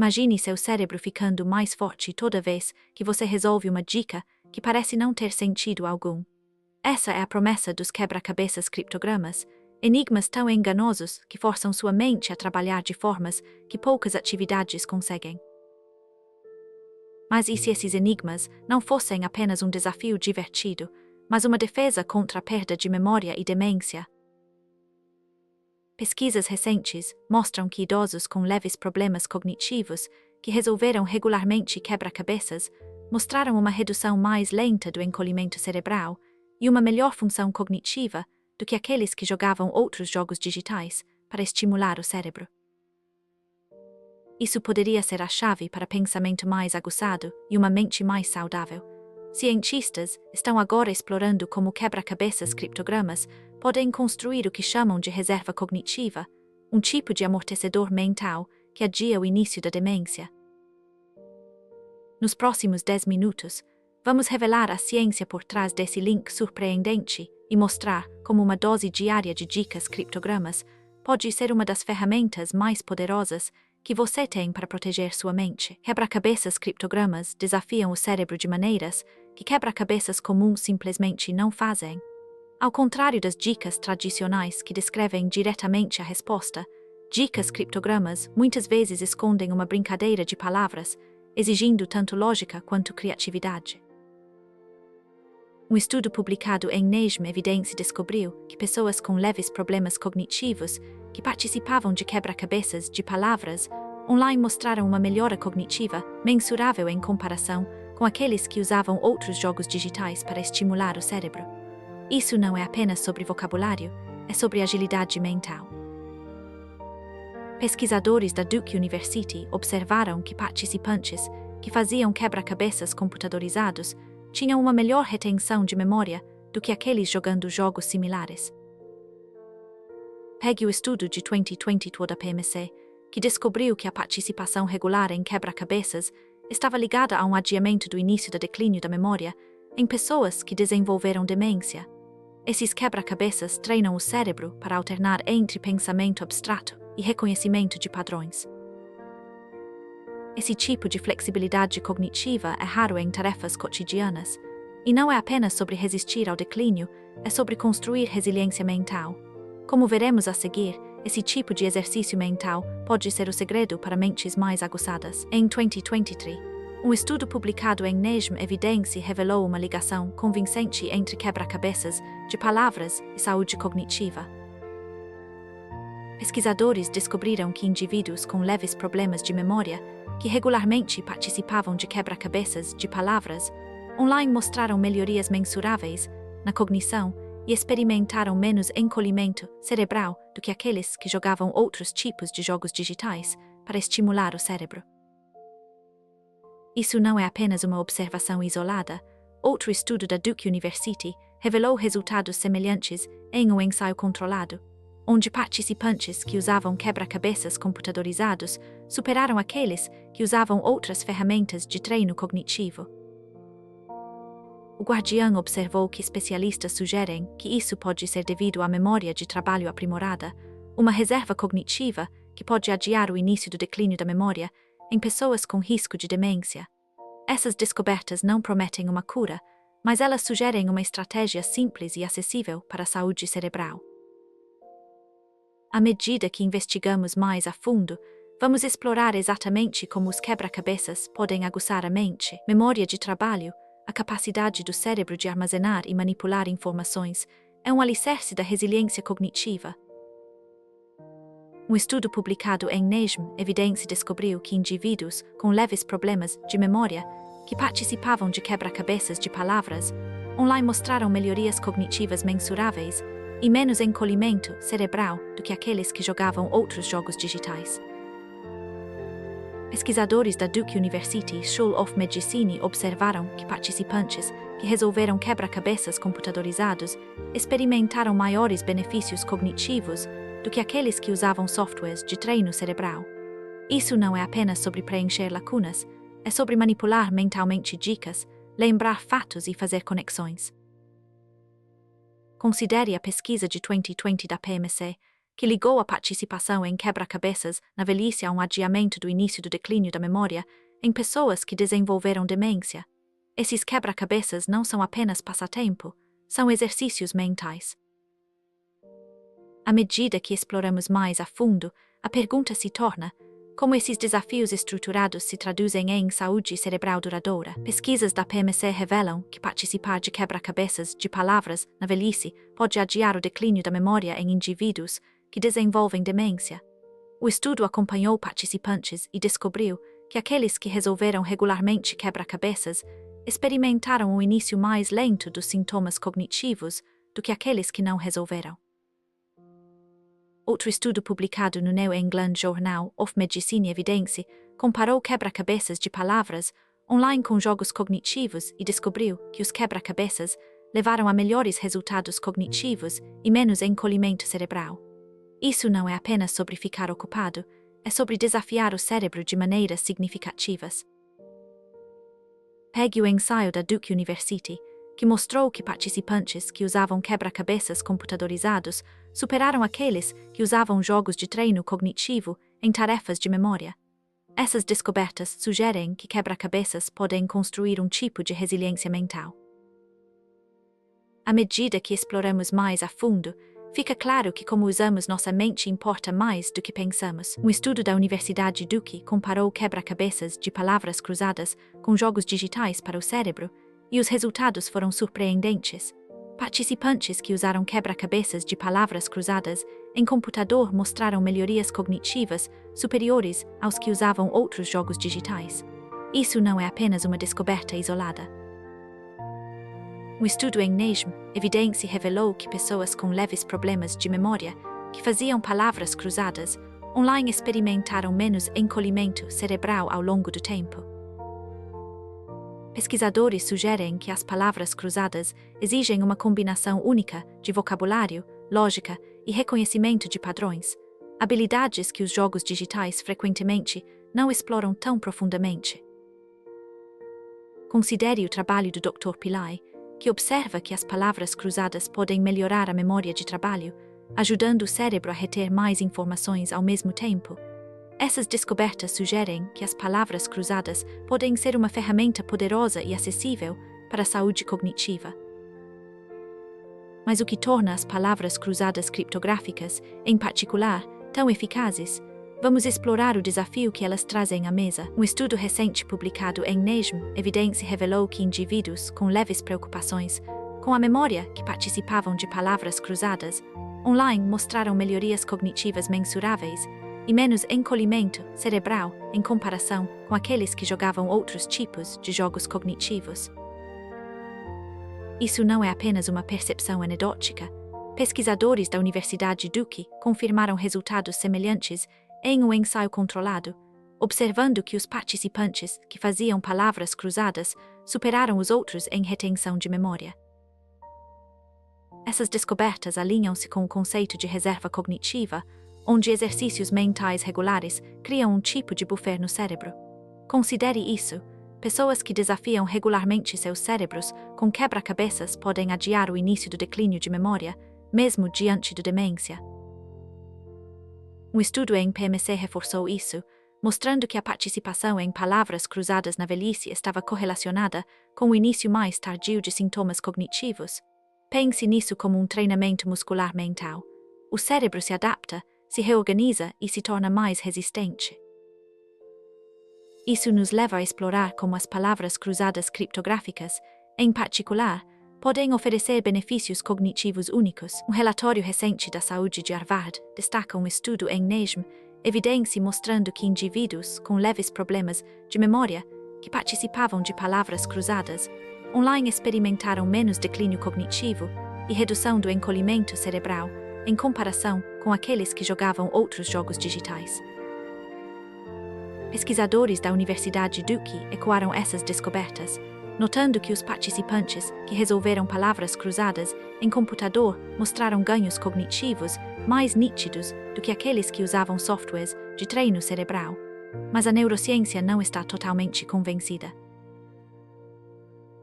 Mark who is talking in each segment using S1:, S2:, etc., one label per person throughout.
S1: Imagine seu cérebro ficando mais forte toda vez que você resolve uma dica que parece não ter sentido algum. Essa é a promessa dos quebra-cabeças criptogramas, enigmas tão enganosos que forçam sua mente a trabalhar de formas que poucas atividades conseguem. Mas e se esses enigmas não fossem apenas um desafio divertido, mas uma defesa contra a perda de memória e demência? Pesquisas recentes mostram que idosos com leves problemas cognitivos que resolveram regularmente quebra-cabeças mostraram uma redução mais lenta do encolhimento cerebral e uma melhor função cognitiva do que aqueles que jogavam outros jogos digitais para estimular o cérebro. Isso poderia ser a chave para pensamento mais aguçado e uma mente mais saudável. Cientistas estão agora explorando como quebra-cabeças criptogramas podem construir o que chamam de reserva cognitiva, um tipo de amortecedor mental que adia o início da demência. Nos próximos 10 minutos, vamos revelar a ciência por trás desse link surpreendente e mostrar como uma dose diária de dicas criptogramas pode ser uma das ferramentas mais poderosas que você tem para proteger sua mente. Quebra-cabeças criptogramas desafiam o cérebro de maneiras que quebra-cabeças comuns simplesmente não fazem. Ao contrário das dicas tradicionais que descrevem diretamente a resposta, dicas criptogramas muitas vezes escondem uma brincadeira de palavras, exigindo tanto lógica quanto criatividade. Um estudo publicado em Nature Evidence descobriu que pessoas com leves problemas cognitivos que participavam de quebra-cabeças de palavras online mostraram uma melhora cognitiva mensurável em comparação com aqueles que usavam outros jogos digitais para estimular o cérebro. Isso não é apenas sobre vocabulário, é sobre agilidade mental. Pesquisadores da Duke University observaram que participantes que faziam quebra-cabeças computadorizados tinham uma melhor retenção de memória do que aqueles jogando jogos similares. Pegue o estudo de 2020 da PMC, que descobriu que a participação regular em quebra-cabeças estava ligada a um adiamento do início do declínio da memória em pessoas que desenvolveram demência. Esses quebra-cabeças treinam o cérebro para alternar entre pensamento abstrato e reconhecimento de padrões. Esse tipo de flexibilidade cognitiva é raro em tarefas cotidianas, e não é apenas sobre resistir ao declínio, é sobre construir resiliência mental. Como veremos a seguir, esse tipo de exercício mental pode ser o segredo para mentes mais aguçadas. Em 2023, um estudo publicado em Nature Evidence revelou uma ligação convincente entre quebra-cabeças de palavras e saúde cognitiva. Pesquisadores descobriram que indivíduos com leves problemas de memória, que regularmente participavam de quebra-cabeças de palavras, online mostraram melhorias mensuráveis na cognição e experimentaram menos encolhimento cerebral do que aqueles que jogavam outros tipos de jogos digitais para estimular o cérebro. Isso não é apenas uma observação isolada. Outro estudo da Duke University revelou resultados semelhantes em um ensaio controlado, onde participantes que usavam quebra-cabeças computadorizados superaram aqueles que usavam outras ferramentas de treino cognitivo. O Guardian observou que especialistas sugerem que isso pode ser devido à memória de trabalho aprimorada, uma reserva cognitiva que pode adiar o início do declínio da memória em pessoas com risco de demência. Essas descobertas não prometem uma cura, mas elas sugerem uma estratégia simples e acessível para a saúde cerebral. À medida que investigamos mais a fundo, vamos explorar exatamente como os quebra-cabeças podem aguçar a mente, memória de trabalho, a capacidade do cérebro de armazenar e manipular informações é um alicerce da resiliência cognitiva. Um estudo publicado em Nature Evidence descobriu que indivíduos com leves problemas de memória que participavam de quebra-cabeças de palavras online mostraram melhorias cognitivas mensuráveis e menos encolhimento cerebral do que aqueles que jogavam outros jogos digitais. Pesquisadores da Duke University School of Medicine observaram que participantes que resolveram quebra-cabeças computadorizados experimentaram maiores benefícios cognitivos do que aqueles que usavam softwares de treino cerebral. Isso não é apenas sobre preencher lacunas, é sobre manipular mentalmente dicas, lembrar fatos e fazer conexões. Considere a pesquisa de 2020 da PMC, que ligou a participação em quebra-cabeças na velhice a um adiamento do início do declínio da memória em pessoas que desenvolveram demência. Esses quebra-cabeças não são apenas passatempo, são exercícios mentais. À medida que exploramos mais a fundo, a pergunta se torna: como esses desafios estruturados se traduzem em saúde cerebral duradoura? Pesquisas da PMC revelam que participar de quebra-cabeças de palavras na velhice pode adiar o declínio da memória em indivíduos que desenvolvem demência. O estudo acompanhou participantes e descobriu que aqueles que resolveram regularmente quebra-cabeças experimentaram o início mais lento dos sintomas cognitivos do que aqueles que não resolveram. Outro estudo publicado no New England Journal of Medicine Evidence comparou quebra-cabeças de palavras online com jogos cognitivos e descobriu que os quebra-cabeças levaram a melhores resultados cognitivos e menos encolhimento cerebral. Isso não é apenas sobre ficar ocupado, é sobre desafiar o cérebro de maneiras significativas. Pegue o ensaio da Duke University, que mostrou que participantes que usavam quebra-cabeças computadorizados superaram aqueles que usavam jogos de treino cognitivo em tarefas de memória. Essas descobertas sugerem que quebra-cabeças podem construir um tipo de resiliência mental. À medida que exploramos mais a fundo, fica claro que como usamos nossa mente importa mais do que pensamos. Um estudo da Universidade Duke comparou quebra-cabeças de palavras cruzadas com jogos digitais para o cérebro, e os resultados foram surpreendentes. Participantes que usaram quebra-cabeças de palavras cruzadas em computador mostraram melhorias cognitivas superiores aos que usavam outros jogos digitais. Isso não é apenas uma descoberta isolada. Um estudo em NEJM Evidence revelou que pessoas com leves problemas de memória que faziam palavras cruzadas online experimentaram menos encolhimento cerebral ao longo do tempo. Pesquisadores sugerem que as palavras cruzadas exigem uma combinação única de vocabulário, lógica e reconhecimento de padrões, habilidades que os jogos digitais frequentemente não exploram tão profundamente. Considere o trabalho do Dr. Pillai, que observa que as palavras cruzadas podem melhorar a memória de trabalho, ajudando o cérebro a reter mais informações ao mesmo tempo. Essas descobertas sugerem que as palavras cruzadas podem ser uma ferramenta poderosa e acessível para a saúde cognitiva. Mas o que torna as palavras cruzadas criptográficas, em particular, tão eficazes? Vamos explorar o desafio que elas trazem à mesa. Um estudo recente publicado em NEJM Evidence revelou que indivíduos com leves preocupações com a memória que participavam de palavras cruzadas online mostraram melhorias cognitivas mensuráveis e menos encolhimento cerebral em comparação com aqueles que jogavam outros tipos de jogos cognitivos. Isso não é apenas uma percepção anedótica. Pesquisadores da Universidade Duke confirmaram resultados semelhantes em um ensaio controlado, observando que os participantes que faziam palavras cruzadas superaram os outros em retenção de memória. Essas descobertas alinham-se com o conceito de reserva cognitiva, onde exercícios mentais regulares criam um tipo de buffer no cérebro. Considere isso. Pessoas que desafiam regularmente seus cérebros com quebra-cabeças podem adiar o início do declínio de memória, mesmo diante da demência. Um estudo em PMC reforçou isso, mostrando que a participação em palavras cruzadas na velhice estava correlacionada com o início mais tardio de sintomas cognitivos. Pense nisso como um treinamento muscular mental. O cérebro se adapta, se reorganiza e se torna mais resistente. Isso nos leva a explorar como as palavras cruzadas criptográficas, em particular, podem oferecer benefícios cognitivos únicos. Um relatório recente da saúde de Harvard destaca um estudo em NEJM Evidence mostrando que indivíduos com leves problemas de memória que participavam de palavras cruzadas online experimentaram menos declínio cognitivo e redução do encolhimento cerebral em comparação com aqueles que jogavam outros jogos digitais. Pesquisadores da Universidade Duke ecoaram essas descobertas, notando que os participantes que resolveram palavras cruzadas em computador mostraram ganhos cognitivos mais nítidos do que aqueles que usavam softwares de treino cerebral. Mas a neurociência não está totalmente convencida.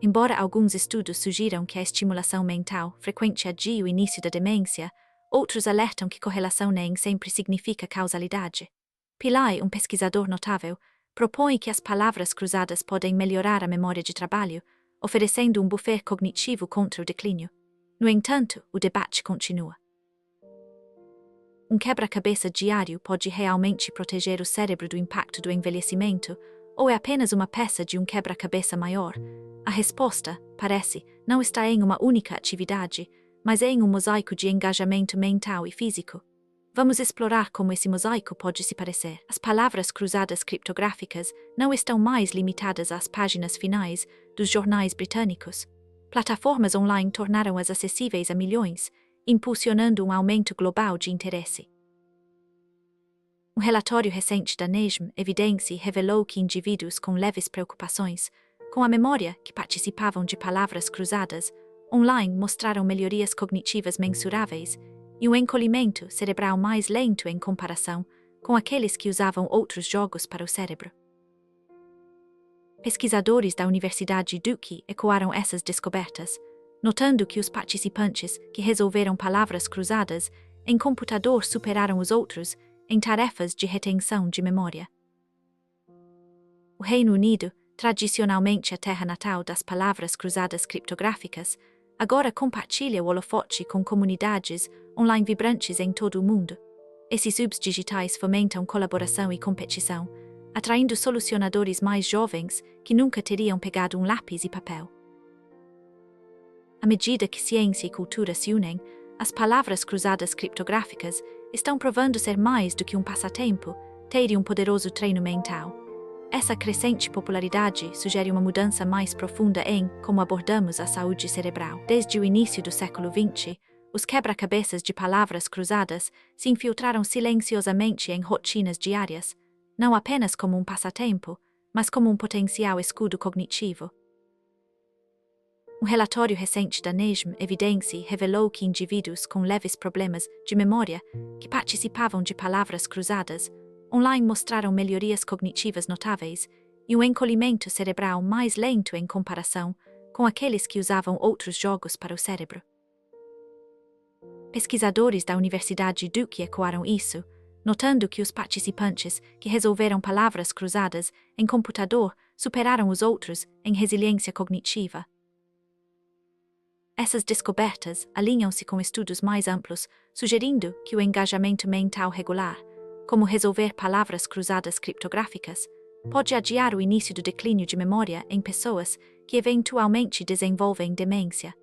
S1: Embora alguns estudos sugiram que a estimulação mental frequente adia o início da demência, outros alertam que correlação nem sempre significa causalidade. Pillai, pesquisador notável, propõe que as palavras cruzadas podem melhorar a memória de trabalho, oferecendo buffer cognitivo contra o declínio. No entanto, o debate continua. Quebra-cabeça diário pode realmente proteger o cérebro do impacto do envelhecimento, ou é apenas uma peça de quebra-cabeça maior? A resposta, parece, não está em uma única atividade, mas em mosaico de engajamento mental e físico. Vamos explorar como esse mosaico pode se parecer. As palavras cruzadas criptográficas não estão mais limitadas às páginas finais dos jornais britânicos. Plataformas online tornaram-as acessíveis a milhões, impulsionando aumento global de interesse. Um relatório recente da NESM Evidência revelou que indivíduos com leves preocupações com a memória que participavam de palavras cruzadas online mostraram melhorias cognitivas mensuráveis e encolhimento cerebral mais lento em comparação com aqueles que usavam outros jogos para o cérebro. Pesquisadores da Universidade Duke ecoaram essas descobertas, notando que os participantes que resolveram palavras cruzadas em computador superaram os outros em tarefas de retenção de memória. O Reino Unido, tradicionalmente a terra natal das palavras cruzadas criptográficas, agora compartilha o holofote com comunidades online vibrantes em todo o mundo. Esses hubs digitais fomentam colaboração e competição, atraindo solucionadores mais jovens que nunca teriam pegado lápis e papel. À medida que ciência e cultura se unem, as palavras cruzadas criptográficas estão provando ser mais do que passatempo, ter poderoso treino mental. Essa crescente popularidade sugere uma mudança mais profunda em como abordamos a saúde cerebral. Desde o início do século XX, os quebra-cabeças de palavras cruzadas se infiltraram silenciosamente em rotinas diárias, não apenas como passatempo, mas como potencial escudo cognitivo. Um relatório recente da NESM Evidência revelou que indivíduos com leves problemas de memória que participavam de palavras cruzadas online mostraram melhorias cognitivas notáveis e encolhimento cerebral mais lento em comparação com aqueles que usavam outros jogos para o cérebro. Pesquisadores da Universidade Duke ecoaram isso, notando que os participantes que resolveram palavras cruzadas em computador superaram os outros em resiliência cognitiva. Essas descobertas alinham-se com estudos mais amplos, sugerindo que o engajamento mental regular, como resolver palavras cruzadas criptográficas, pode adiar o início do declínio de memória em pessoas que eventualmente desenvolvem demência.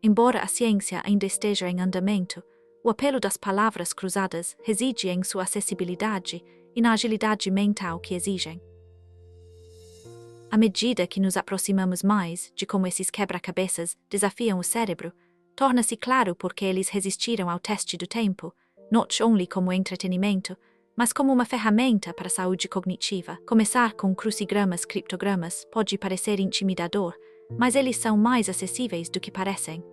S1: Embora a ciência ainda esteja em andamento, o apelo das palavras cruzadas reside em sua acessibilidade e na agilidade mental que exigem. À medida que nos aproximamos mais de como esses quebra-cabeças desafiam o cérebro, torna-se claro por que eles resistiram ao teste do tempo, not only como entretenimento, mas como uma ferramenta para a saúde cognitiva. Começar com crucigramas criptogramas pode parecer intimidador, mas eles são mais acessíveis do que parecem.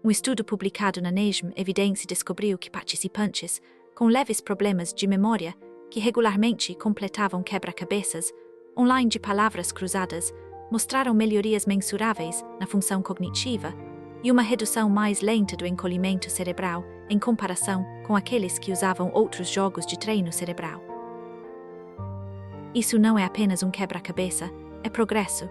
S1: Um estudo publicado na NESM Evidência descobriu que participantes com leves problemas de memória que regularmente completavam quebra-cabeças online de palavras cruzadas mostraram melhorias mensuráveis na função cognitiva e uma redução mais lenta do encolhimento cerebral em comparação com aqueles que usavam outros jogos de treino cerebral. Isso não é apenas quebra-cabeça, é progresso.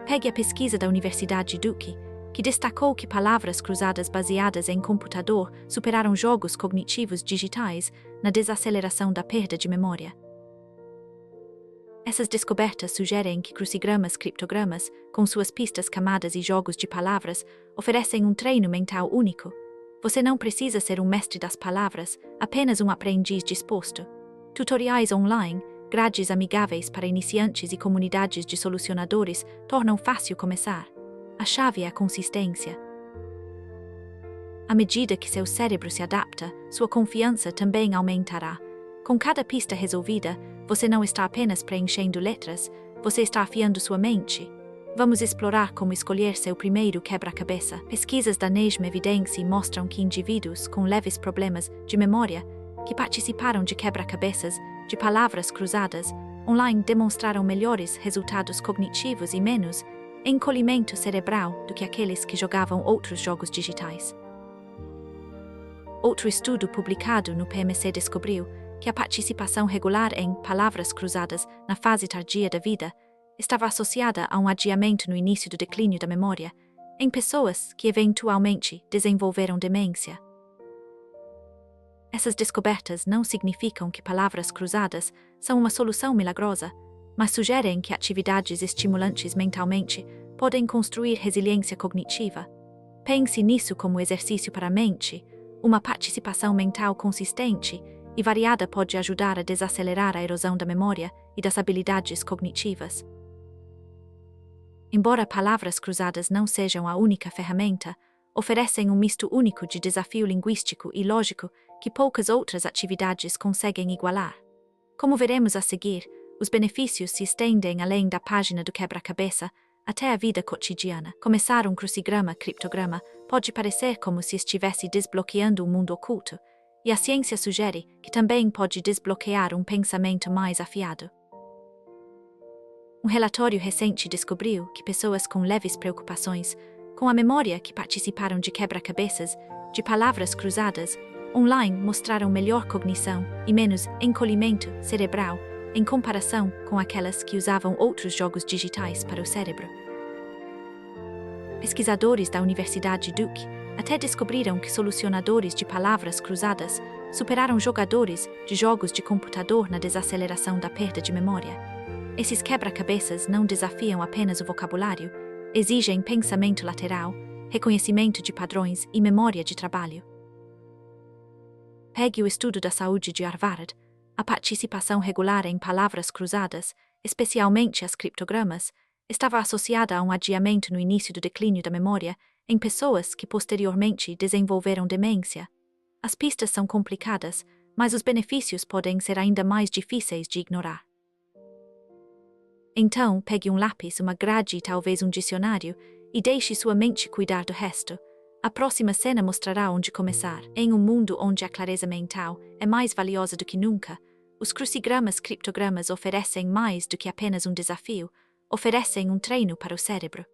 S1: Pegue a pesquisa da Universidade Duke, que destacou que palavras cruzadas baseadas em computador superaram jogos cognitivos digitais na desaceleração da perda de memória. Essas descobertas sugerem que crucigramas criptogramas, com suas pistas, camadas e jogos de palavras, oferecem treino mental único. Você não precisa ser mestre das palavras, apenas aprendiz disposto. Tutoriais online, grades amigáveis para iniciantes e comunidades de solucionadores tornam fácil começar. A chave é a consistência. À medida que seu cérebro se adapta, sua confiança também aumentará. Com cada pista resolvida, você não está apenas preenchendo letras, você está afiando sua mente. Vamos explorar como escolher seu primeiro quebra-cabeça. Pesquisas da NESM Evidência mostram que indivíduos com leves problemas de memória que participaram de quebra-cabeças de palavras cruzadas online demonstraram melhores resultados cognitivos e menos encolhimento cerebral do que aqueles que jogavam outros jogos digitais. Outro estudo publicado no PMC descobriu que a participação regular em palavras cruzadas na fase tardia da vida estava associada a um adiamento no início do declínio da memória em pessoas que eventualmente desenvolveram demência. Essas descobertas não significam que palavras cruzadas são uma solução milagrosa, mas sugerem que atividades estimulantes mentalmente podem construir resiliência cognitiva. Pense nisso como exercício para a mente. Uma participação mental consistente e variada pode ajudar a desacelerar a erosão da memória e das habilidades cognitivas. Embora palavras cruzadas não sejam a única ferramenta, oferecem um misto único de desafio linguístico e lógico que poucas outras atividades conseguem igualar. Como veremos a seguir, os benefícios se estendem além da página do quebra-cabeça até a vida cotidiana. Começar um crucigrama criptograma pode parecer como se estivesse desbloqueando um mundo oculto, e a ciência sugere que também pode desbloquear um pensamento mais afiado. Um relatório recente descobriu que pessoas com leves preocupações com a memória que participaram de quebra-cabeças de palavras cruzadas online mostraram melhor cognição e menos encolhimento cerebral em comparação com aquelas que usavam outros jogos digitais para o cérebro. Pesquisadores da Universidade Duke até descobriram que solucionadores de palavras cruzadas superaram jogadores de jogos de computador na desaceleração da perda de memória. Esses quebra-cabeças não desafiam apenas o vocabulário, exigem pensamento lateral, reconhecimento de padrões e memória de trabalho. Pegue o estudo da saúde de Harvard. A participação regular em palavras cruzadas, especialmente as criptogramas, estava associada a um adiamento no início do declínio da memória em pessoas que posteriormente desenvolveram demência. As pistas são complicadas, mas os benefícios podem ser ainda mais difíceis de ignorar. Então, pegue um lápis, uma grade e talvez um dicionário e deixe sua mente cuidar do resto. A próxima cena mostrará onde começar. Em um mundo onde a clareza mental é mais valiosa do que nunca, os crucigramas criptogramas oferecem mais do que apenas um desafio, oferecem um treino para o cérebro.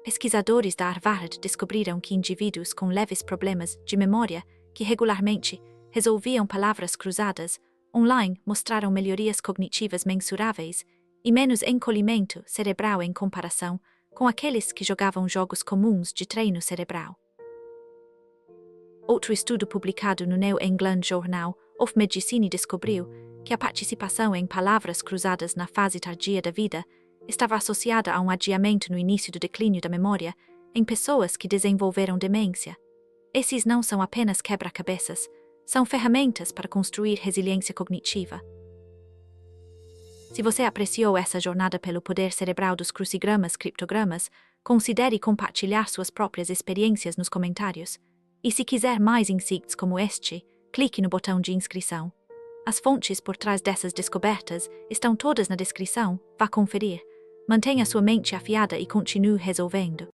S1: Pesquisadores da Harvard descobriram que indivíduos com leves problemas de memória que regularmente resolviam palavras cruzadas online mostraram melhorias cognitivas mensuráveis e menos encolhimento cerebral em comparação com aqueles que jogavam jogos comuns de treino cerebral. Outro estudo publicado no New England Journal of Medicine descobriu que a participação em palavras cruzadas na fase tardia da vida estava associada a um adiamento no início do declínio da memória em pessoas que desenvolveram demência. Esses não são apenas quebra-cabeças, são ferramentas para construir resiliência cognitiva. Se você apreciou essa jornada pelo poder cerebral dos crucigramas criptogramas, considere compartilhar suas próprias experiências nos comentários. E se quiser mais insights como este, clique no botão de inscrição. As fontes por trás dessas descobertas estão todas na descrição, vá conferir. Mantenha sua mente afiada e continue resolvendo.